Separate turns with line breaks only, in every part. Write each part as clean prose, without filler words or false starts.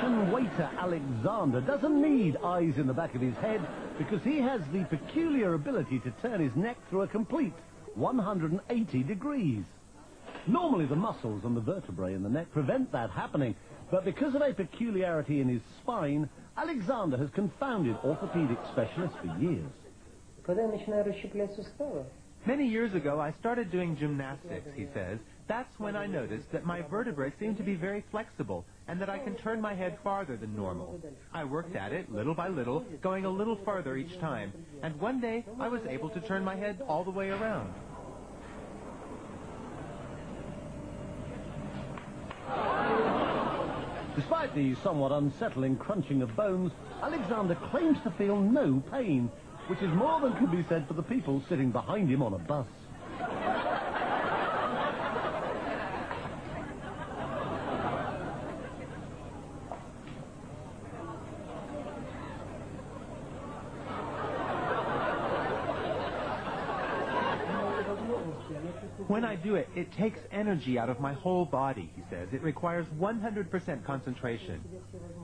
Russian waiter Alexander doesn't need eyes in the back of his head because he has the peculiar ability to turn his neck through a complete 180 degrees. Normally the muscles and the vertebrae in the neck prevent that happening, but because of a peculiarity in his spine, Alexander has confounded orthopedic specialists for years.
Many years ago, I started doing gymnastics, he says. That's when I noticed that my vertebrae seem to be very flexible and that I can turn my head farther than normal. I worked at it little by little, going a little farther each time, and one day I was able to turn my head all the way around.
Despite the somewhat unsettling crunching of bones, Alexander claims to feel no pain, which is more than can be said for the people sitting behind him on a bus.
When I do it, it takes energy out of my whole body, he says. It requires 100% concentration.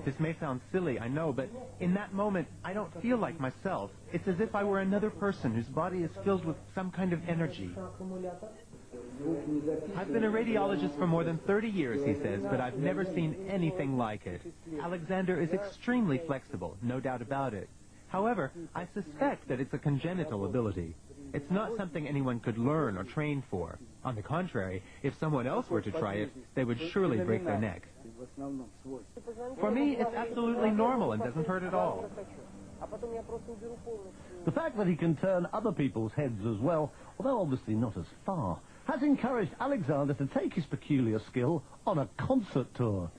This may sound silly, I know, but in that moment, I don't feel like myself. It's as if I were another person whose body is filled with some kind of energy. I've been a radiologist for more than 30 years, he says, but I've never seen anything like it. Alexander is extremely flexible, no doubt about it. However, I suspect that it's a congenital ability. It's not something anyone could learn or train for. On the contrary, if someone else were to try it, they would surely break their neck. For me, it's absolutely normal and doesn't hurt at all.
The fact that he can turn other people's heads as well, although obviously not as far, has encouraged Alexander to take his peculiar skill on a concert tour.